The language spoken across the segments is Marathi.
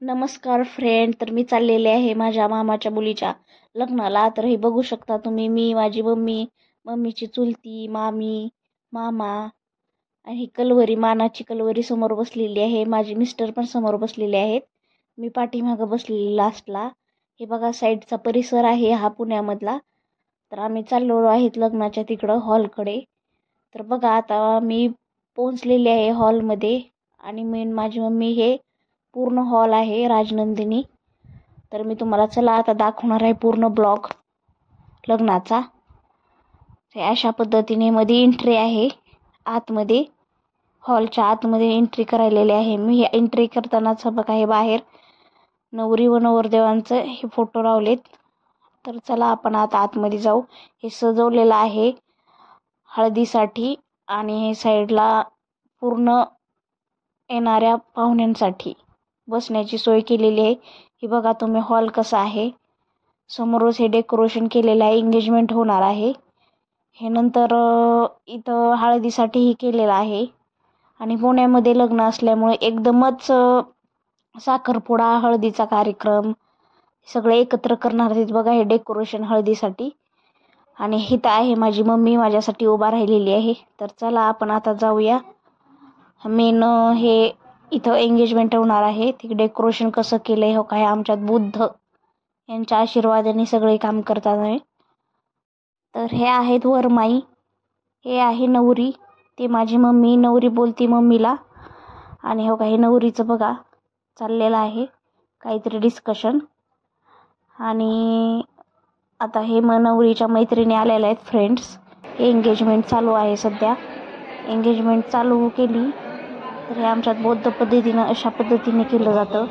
नमस्कार फ्रेंड. तर मी चाललेले आहे माझ्या मामाच्या मुलीच्या लग्नाला. तर हे बघू शकता तुम्ही, मी, माझी मम्मी, मम्मीची चुलती, मामी, मामा आणि ही कलवरी, मानाची कलवरी समोर बसलेली आहे. माझे मिस्टर पण समोर बसलेले आहेत. मी पाठीमागं बसलेली लास्टला. हे बघा साईडचा परिसर आहे हा पुण्यामधला. तर आम्ही चाललो आहेत लग्नाच्या तिकडं हॉलकडे. तर बघा आता मी पोहोचलेले आहे हॉलमध्ये आणि मी माझी मम्मी, हे पूर्ण हॉल आहे राजनंदिनी. तर मी तुम्हाला चला आता दाखवणार आहे पूर्ण ब्लॉग लग्नाचा. हे अशा पद्धतीने मध्ये एंट्री आहे आतमध्ये, हॉलच्या आतमध्ये एंट्री करायलेली आहे मी. हे एंट्री करतानाच बघा हे बाहेर नवरी व नवरदेवांचं हे फोटो लावलेत. तर चला आपण आता आतमध्ये जाऊ. हे सजवलेलं आहे हळदीसाठी आणि हे साईडला पूर्ण येणाऱ्या पाहुण्यांसाठी बसण्याची सोय केलेली आहे. ही बघा तुम्ही हॉल कसा आहे. समोरच हे डेकोरेशन केलेलं आहे, एंगेजमेंट होणार आहे हे नंतर. इथं हळदीसाठीही केलेलं आहे आणि पुण्यामध्ये लग्न असल्यामुळे एकदमच साखरपुडा, हळदीचा कार्यक्रम सगळे एकत्र करणार आहेत. बघा हे डेकोरेशन हळदीसाठी. आणि इथं आहे माझी मम्मी माझ्यासाठी उभा राहिलेली आहे. तर चला आपण आता जाऊया. मेन हे इथं एंगेजमेंट होणार आहे. ते डेकोरेशन कसं केलंय हो काय, आमच्यात बुद्ध यांच्या आशीर्वादाने सगळे काम करतात आहे. तर हे आहेत वरमाई, हे आहे नवरी, ते माझी मम्मी. नवरी बोलती मम्मीला. आणि हो काही नवरीचं बघा चाललेलं आहे काहीतरी डिस्कशन. आणि आता हे नवरीच्या मैत्रिणी आलेल्या आहेत, फ्रेंड्स. हे एंगेजमेंट चालू आहे सध्या. एंगेजमेंट चालू केली तर हे आमच्यात बौद्ध पद्धतीनं अशा पद्धतीने केलं जातं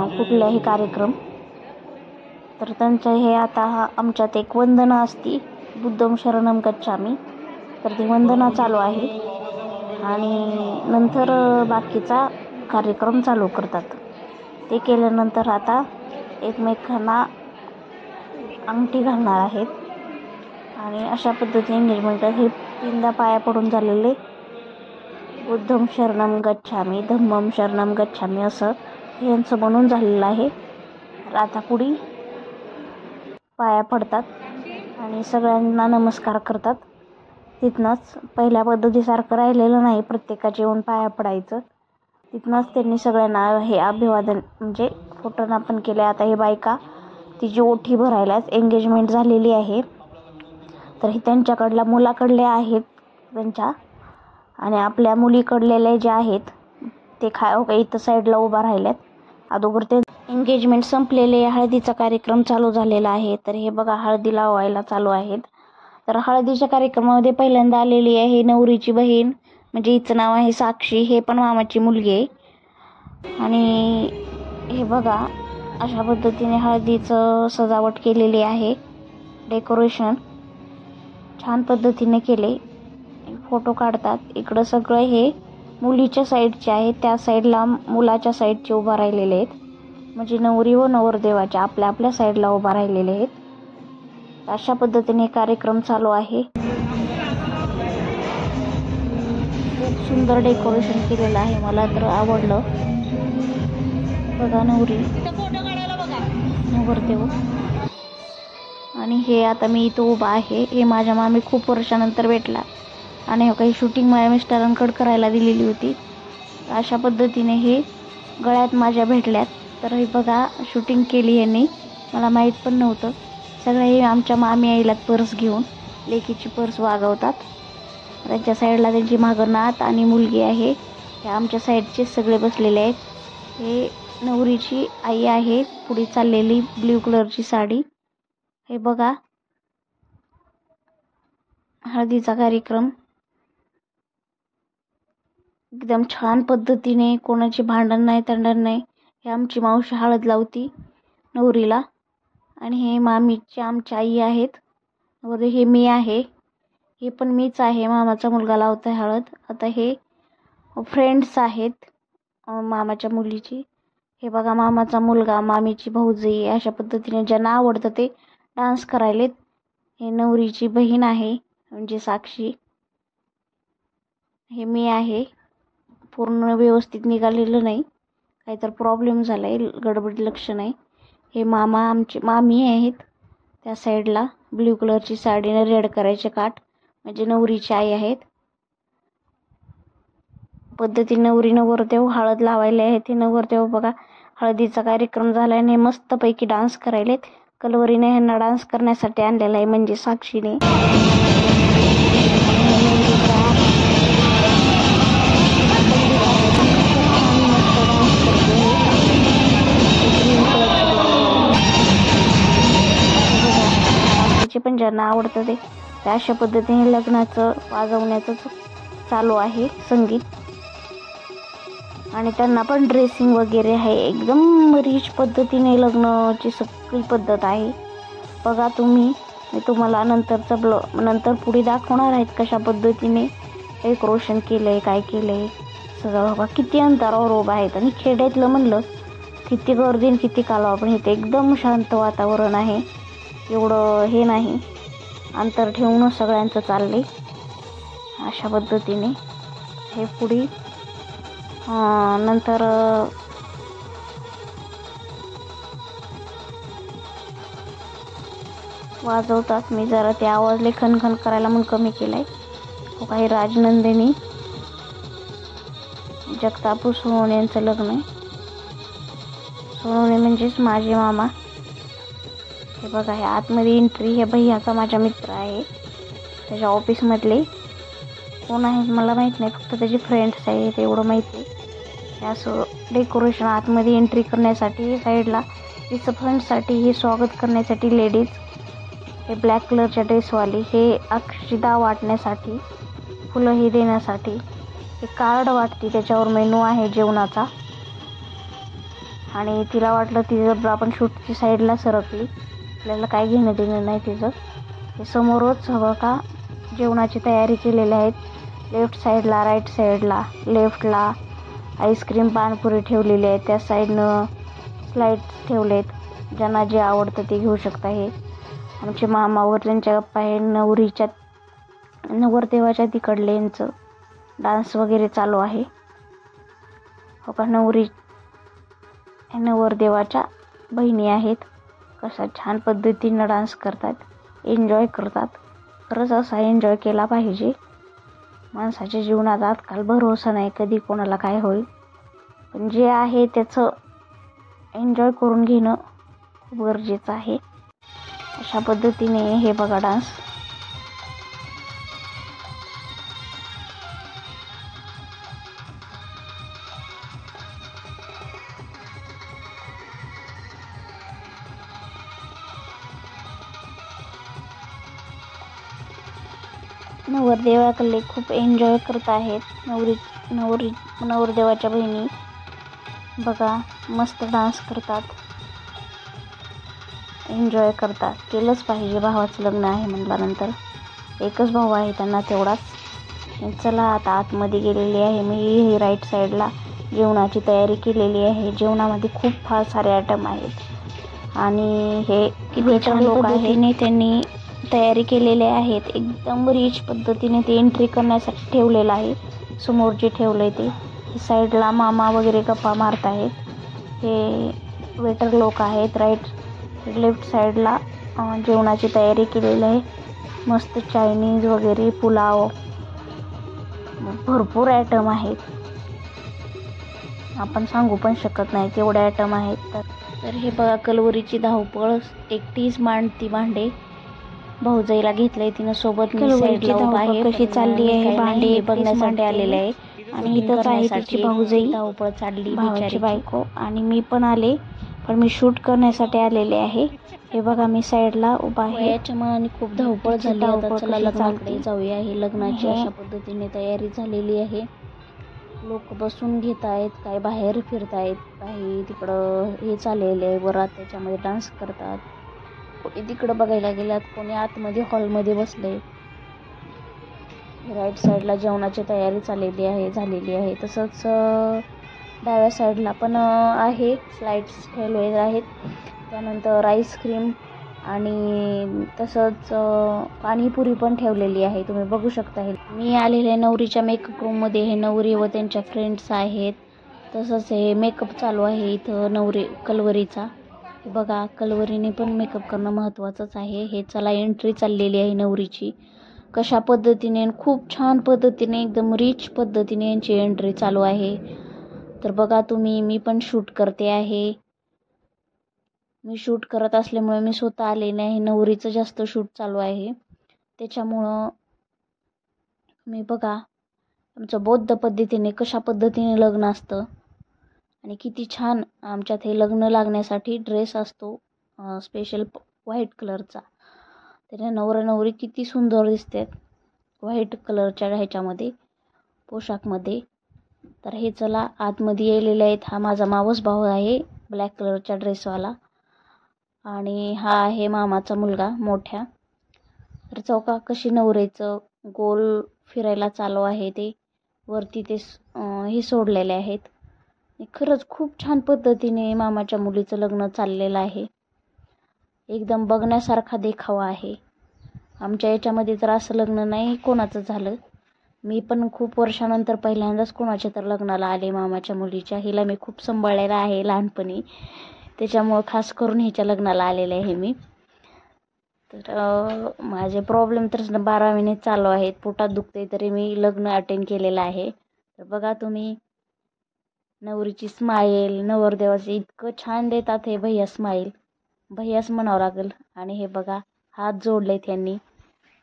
कुठलाही कार्यक्रम. तर त्यांचं हे आता आमच्यात एक वंदना असती, बुद्धं शरणं गच्छामि. तर ती वंदना चालू आहे आणि नंतर बाकीचा कार्यक्रम चालू करतात. ते केल्यानंतर आता एकमेकांना अंगठी घालणार आहेत आणि अशा पद्धतीने एंगेजमेंट हे 3दा पाया पडून झालेले. बुद्धं शरणं गच्छामि, धम्मं शरणं गच्छामि असं यांचं बनून झालेलं आहे. तर आता पुढे पाया पडतात आणि सगळ्यांना नमस्कार करतात. तिथनंच पहिल्या पद्धतीसारखं राहिलेलं नाही प्रत्येकाचे येऊन पाया पडायचं. तिथनंच त्यांनी सगळ्यांना हे अभिवादन म्हणजे फोटोना पण केले. आता हे बायका तिची ओठी भरायलाच एंगेजमेंट झालेली आहे. तर हे त्यांच्याकडल्या मुलाकडले आहेत त्यांच्या, आणि आपल्या मुलीकडलेले जे आहेत ते इथं साईडला उभा राहिल्यात. अगोदर ते एंगेजमेंट संपलेले, हळदीचा कार्यक्रम चालू झालेला आहे. तर हे बघा हळदी लावायला चालू आहेत. तर हळदीच्या कार्यक्रमामध्ये पहिल्यांदा आलेली आहे नवरीची बहीण, म्हणजे हिचं नाव आहे साक्षी. हे पण मामाची मुलगी आहे. आणि हे बघा अशा पद्धतीने हळदीचं सजावट केलेली आहे. डेकोरेशन छान पद्धतीने केले. फोटो काढतात. इकडं सगळं हे मुलीच्या साईडचे आहे, त्या साईडला मुलाच्या साईडचे उभा राहिलेले आहेत. म्हणजे नवरी व नवरदेवाच्या आपल्या आपल्या साईडला उभा राहिलेले आहेत. अशा पद्धतीने कार्यक्रम चालू आहे. खूप सुंदर डेकोरेशन केलेलं आहे, मला तर आवडलं. बघा नवरी, नवरदेव. आणि हे आता मी इथं उभा आहे. हे माझ्या मामी खूप वर्षानंतर भेटला आणि काही शूटिंग माझ्या मिस्टरांकडे करायला दिलेली होती. अशा पद्धतीने हे गळ्यात माझ्या भेटल्यात. तर हे बघा शूटिंग केली यांनी, मला माहीत पण नव्हतं. सगळे हे आमच्या मामी आईला पर्स घेऊन लेकीची पर्स वागवतात. त्यांच्या साईडला त्यांची मागं नात आणि मुलगी आहे. हे आमच्या साईडचे सगळे बसलेले आहेत. हे नवरीची आई आहे पुढे चाललेली, ब्ल्यू कलरची साडी. हे बघा हळदीचा कार्यक्रम एकदम छान पद्धतीने, कोणाची भांडण नाही तंडण नाही. हे आमची मावशी हळद लावती नवरीला आणि हे मामीची आमची आई आहेत. वर हे मी आहे, हे पण मीच आहे. मामाचा मुलगा लावतोय हळद. आता हे फ्रेंड्स आहेत मामाच्या मुलीची. हे बघा मामाचा मुलगा, मामीची भाऊजी, अशा पद्धतीने ज्यांना आवडतं ते डान्स करायलेत. हे नवरीची बहीण आहे म्हणजे साक्षी. हे मी आहे. पूर्ण व्यवस्थित निघालेलं नाही काहीतरी प्रॉब्लेम झाला आहे, गडबड लक्ष नाही. हे मामा आमचे मामी आहेत त्या साईडला, ब्ल्यू कलरची साडीने रेड करायचे काठ, म्हणजे नवरीची आई आहेत. पद्धतीने नवरी नवरदेव हळद लावायला आहेत. हे नवरदेव बघा हळदीचा कार्यक्रम झाला आणि मस्तपैकी डान्स करायलेत. कलवरीने ह्यांना डान्स करण्यासाठी आणलेला आहे, म्हणजे साक्षीने. पण ज्यांना आवडतं ते अशा पद्धतीने लग्नाचं वाजवण्याचं चालू आहे संगीत. आणि त्यांना पण ड्रेसिंग वगैरे आहे, एकदम रिच पद्धतीने लग्नाची सगळी पद्धत आहे. बघा तुम्ही, मी तुम्हाला नंतर पुढे दाखवणार आहेत कशा पद्धतीने डेकोरेशन केलंय, काय केलंय सगळं. बघा किती अंतरावर उभं आहेत. आणि खेड्यातलं म्हणलं किती गर्दी किती कालवा, पण इथे एकदम शांत वातावरण आहे. एवढं हे नाही, अंतर ठेवूनच सगळ्यांचं चाललंय अशा पद्धतीने. हे पुढे नंतर वाजवतात. मी जरा ते आवाज लय खनखन करायला म्हणून कमी केलाय. काही राजनंदिनी जगतापू सोनवणे यांचं लग्न आहे. सोनवणे म्हणजेच माझे मामा. हे बघा, हे आतमध्ये एंट्री. हे भैयाचा माझा मित्र आहे, त्याच्या ऑफिसमधले. कोण आहेत मला माहीत नाही, फक्त त्याचे फ्रेंड्स आहेत एवढं माहिती आहे. हे असं डेकोरेशन आतमध्ये एंट्री करण्यासाठी, साईडला रिसेप्शनसाठी, हे स्वागत करण्यासाठी लेडीज. हे ब्लॅक कलरच्या ड्रेसवाली, हे अक्षदा वाटण्यासाठी, फुलं हे देण्यासाठी. हे कार्ड वाटते, त्याच्यावर मेनू आहे जेवणाचा. आणि तिला वाटलं तिचं आपण शूटची साईडला सरकली, आपल्याला काय घेणं देणं नाही तिचं. हे समोरच बघा जेवणाची तयारी केलेली आहेत. लेफ्ट साईडला, राईट साईडला, लेफ्टला आईस्क्रीम पानपुरी ठेवलेली आहे. त्या साईडनं स्लाईड्स ठेवलेत, ज्यांना जे आवडतं ते घेऊ शकता. हे आमचे मामावर त्यांच्या गप्पा आहे. नवरदेवाच्या तिकडले यांचं डान्स वगैरे चालू आहे. हो का, नवरदेवाच्या बहिणी आहेत. कशा छान पद्धतीनं डान्स करतात, एन्जॉय करतात. खरंच असा एन्जॉय केला पाहिजे. माणसाच्या जीवनात आजकाल भरोसा नाही कधी कोणाला काय होईल, पण जे आहे त्याचं एन्जॉय करून घेणं खूप गरजेचं आहे. अशा पद्धतीने हे बघा डान्स. नवरदेवाकडे खूप एन्जॉय करत आहेत नवरदेवाच्या बहिणी. बघा मस्त डान्स करतात, एन्जॉय करतात. केलंच पाहिजे, भावाचं लग्न आहे म्हटल्यानंतर. एकच भाऊ आहे त्यांना तेवढाच. चला आता आतमध्ये गेलेली आहे मी. ही राईट साईडला जेवणाची तयारी केलेली आहे. जेवणामध्ये खूप फार सारे आयटम आहेत आणि हे किती छान लोक आहेत, त्यांनी तयारी केलेले आहेत. एकदम रिच पद्धतीने ते एंट्री करण्यासाठी ठेवलेलं आहे. समोर जे ठेवलंय ते साईडला मामा वगैरे गप्पा मारत आहेत. हे वेटर लोक आहेत. लेफ्ट साईडला जेवणाची तयारी केलेली आहे. मस्त चायनीज वगैरे, पुलाव, भरपूर आयटम आहेत. आपण सांगू पण शकत नाही तेवढे आयटम आहेत. तर हे बघा कलवरीची धावपळ, एकटीच मांडती भांडे. भाऊजाईला घेतलंय तिनं सोबत. मी साईडला उभा आहे. कशी चालली आहे भांडे बघण्यासाठी आलेले आहे. आणि इथंच आहे तिची भाऊजाई, धावपळ चालली बिचारी बायको. आणि मी पण आले, पण मी शूट करण्यासाठी आलेले आहे. हे बघा मी साईडला उभा आहे. याच्या मनाने खूप धावपळ झाली. आता चला लग्नाकडे जाऊया. ही लग्नाची अशा पद्धतीने तयारी झालेली आहे. लोक बसून घेत आहेत, काही बाहेर फिरतायत, काही तिकडं हे चाललेलं आहे वरात, त्याच्यामध्ये डान्स करतात. कोणी तिकडं बघायला गेल्यात, कोणी आतमध्ये हॉलमध्ये बसले. राईट साईडला जेवणाची तयारी झालेली आहे. तसंच डाव्या साईडला पण आहे, स्लाइड्स ठेवले आहेत. त्यानंतर आईस्क्रीम आणि तसंच पाणीपुरी पण ठेवलेली आहे, तुम्ही बघू शकता. हे मी आलेले नवरीच्या मेकअप रूममध्ये. हे नवरी व त्यांच्या फ्रेंड्स आहेत. तसंच हे मेकअप चालू आहे इथं कलवरीचा. हे बघा, कलवरीने पण मेकअप करणं महत्त्वाचंच आहे. हे चला एंट्री चाललेली आहे नवरीची. कशा पद्धतीने, खूप छान पद्धतीने, एकदम रिच पद्धतीने यांची एंट्री चालू आहे. तर बघा तुम्ही, मी पण शूट करते आहे. मी शूट करत असल्यामुळे मी स्वतः आले नाही. नवरीचं जास्त शूट चालू आहे, त्याच्यामुळं मी बघा आमचं बौद्ध पद्धतीने कशा पद्धतीने लग्न असतं आणि किती छान आमच्यात हे लग्न लागण्यासाठी ड्रेस असतो स्पेशल व्हाईट कलरचा. त्याने नवरा नवरी किती सुंदर दिसतात व्हाईट कलरच्या ह्याच्यामध्ये, पोशाखमध्ये. तर हे चला आतमध्ये येलेले आहेत. हा माझा मावस भाऊ आहे ब्लॅक कलरच्या ड्रेसवाला, आणि हा आहे मामाचा मुलगा मोठ्या. तर चौका कशी नवरीचं गोल फिरायला चालू आहे. ते वरती ते हे सोडलेले आहेत. खरंच खूप छान पद्धतीने मामाच्या मुलीचं लग्न चाललेलं आहे. एकदम बघण्यासारखा देखावा आहे. आमच्या याच्यामध्ये तर असं लग्न नाही कोणाचं झालं. मी पण खूप वर्षानंतर पहिल्यांदाच कोणाच्या तर लग्नाला आले मामाच्या मुलीच्या. हिला मी खूप सांभाळलेलं आहे लहानपणी, त्याच्यामुळं खास करून हिच्या लग्नाला आलेले आहे मी. तर माझे प्रॉब्लेम तर 12 महिने चालू आहेत, पोटात दुखते तरी मी लग्न अटेंड केलेलं आहे. तर बघा तुम्ही, नवरीची स्माईल, नवरदेवाचे इतकं छान देतात हे भैया स्माईल, भैयाच म्हणावं लागेल. आणि हे बघा हात जोडले त्यांनी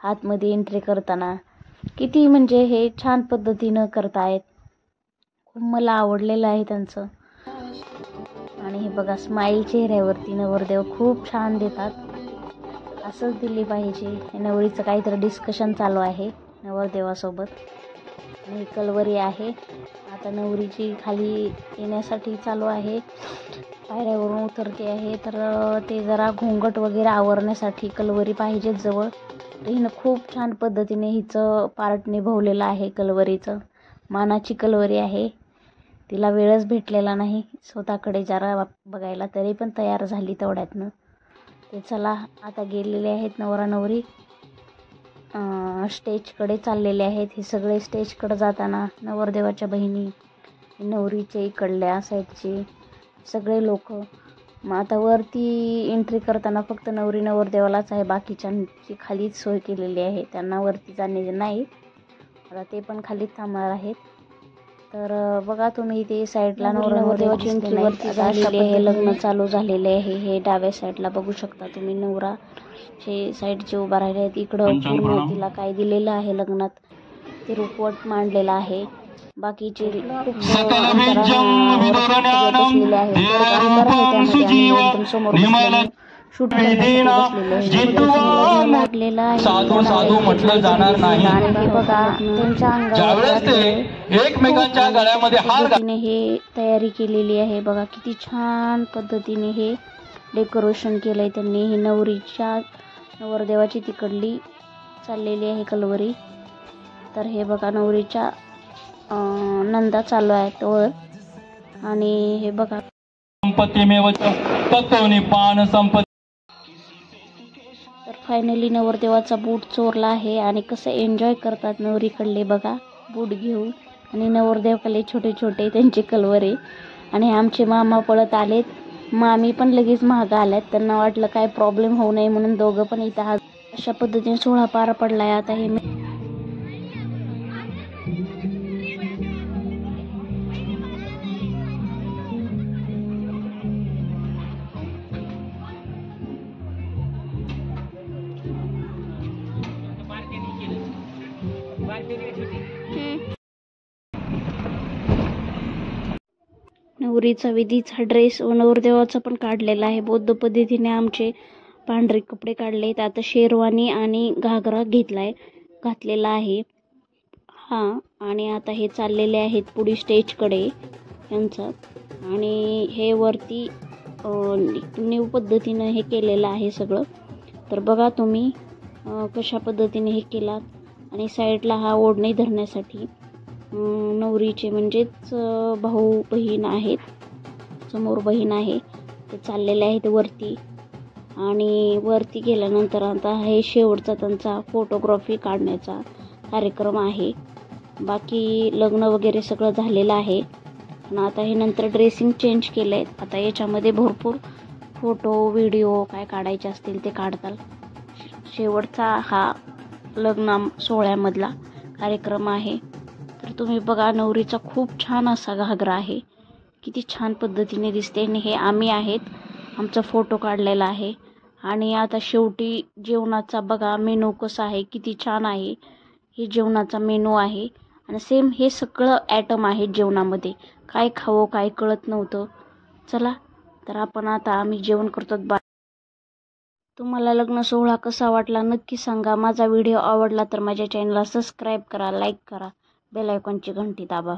हातमध्ये एंट्री करताना, किती म्हणजे हे छान पद्धतीनं करतायत. खूप मला आवडलेलं आहे त्यांचं. आणि हे बघा स्माईल चेहऱ्यावरती नवरदेव खूप छान देतात, असंच दिली पाहिजे. नवरीचं काहीतरी डिस्कशन चालू आहे नवरदेवासोबत. आणि कलवरी आहे आता नवरीची खाली येण्यासाठी चालू आहे, पायऱ्यावरून उतरते आहे. तर ते जरा घोंगट वगैरे आवरण्यासाठी कलवरी पाहिजेच जवळ. तर हिनं खूप छान पद्धतीने हिचं पार्ट निभवलेलं आहे. कलवरीचं मानाची कलवरी आहे, तिला वेळच भेटलेला नाही स्वतःकडे जरा बघायला, तरी पण तयार झाली तेवढ्यातनं. ते चला आता गेलेले आहेत नवरा नवरी स्टेजकडे चाललेले आहेत. हे सगळे स्टेजकडे जाताना नवरदेवाच्या बहिणी, नवरीचे इकडल्या साईडचे सगळे लोक. मग आता वरती एंट्री करताना फक्त नवरी नवरदेवालाच आहे, बाकीच्यांची खालीच सोय केलेली आहे, त्यांना वरती जाणे नाही. आता ते पण खालीच थांबणार आहेत. तर बघा तुम्ही, ते साईडला नवरदेवाची एंट्री वरती झालेली आहे, लग्न चालू झालेले आहे. हे डाव्या साईडला बघू शकता तुम्ही, नवरा हे साईडचे उभा राहिले आहेत. इकडं पूर्ण तिला काय दिलेलं आहे लग्नात ते रुखवत मांडलेलं आहे. बाकीचे खूप अंतरावर बसलेले आहेत. एकदम समोर बसलेले शूट लागलेला आहे. साधू म्हटलं जाणार नाही. आणि बघा त्यांच्या अंगावर एकमेकांच्या गळ्यामध्ये हार हे तयारी केलेली आहे. बघा किती छान पद्धतीने हे डेकोरेशन केलंय त्यांनी. ही नवरीच्या नवरदेवाची तिकडली चाललेली आहे कलवरी. तर हे बघा नवरीच्या नंदा चालू आहेत वर. आणि हे बघा संपत्तीमेव तत्वनि पान संपत्ती. तर फायनली नवरदेवाचा बूट चोरला आहे आणि कसं एन्जॉय करतात नवरीकडले बघा बूट घेऊन. आणि नवरदेवाकडे छोटे छोटे त्यांचे कलवरे. आणि आमचे मामा पळत आलेत, मामी पण लगेच मागं आल्यात. त्यांना वाटलं काय प्रॉब्लेम होऊ नये म्हणून दोघं पण इथं. अशा पद्धतीने सोहळा पार पडलाय. आता हे नवरीचा विधीचा ड्रेस व नवरदेवाचा पण काढलेला आहे. बौद्ध पद्धतीने आमचे पांढरे कपडे काढलेत. आता शेरवानी आणि घागरा घातलेला आहे हा. आणि आता हे चाललेले आहेत पुढे स्टेजकडे यांचं. आणि हे वरती न्यू पद्धतीनं हे केलेलं आहे सगळं. तर बघा तुम्ही कशा पद्धतीने हे केलात. आणि साईडला हा ओढणी धरण्यासाठी नवरीचे म्हणजेच भाऊ बहीण आहेत, समोर बहीण आहे, ते चाललेले आहेत वरती. आणि वरती गेल्यानंतर आता हे शेवटचा त्यांचा फोटोग्राफी काढण्याचा कार्यक्रम आहे. बाकी लग्न वगैरे सगळं झालेलं आहे. पण आता हे नंतर ड्रेसिंग चेंज केलं आहे. आता याच्यामध्ये भरपूर फोटो व्हिडिओ काय काढायचे असतील ते काढताल. शेवटचा हा लग्न सोहळ्यामधला कार्यक्रम आहे. तर तुम्ही बघा, नवरीचा खूप छान असा घागरा आहे. किती छान पद्धतीने दिसते. आणि हे आम्ही आहेत, आमचा फोटो काढलेला आहे. आणि आता शेवटी जेवणाचा बघा मेनू कसा आहे, किती छान आहे. हे जेवणाचा मेनू आहे. आणि सेम हे सगळं ॲटम आहे जेवणामध्ये. काय खावं काय कळत नव्हतं. चला तर आपण आता आम्ही जेवण करतो. तुम्हाला लग्न सोहळा कसा वाटला नक्की सांगा. माझा व्हिडिओ आवडला तर माझ्या चॅनलला सबस्क्राईब करा, लाईक करा, बेल आयकॉनची घंटी दाबा.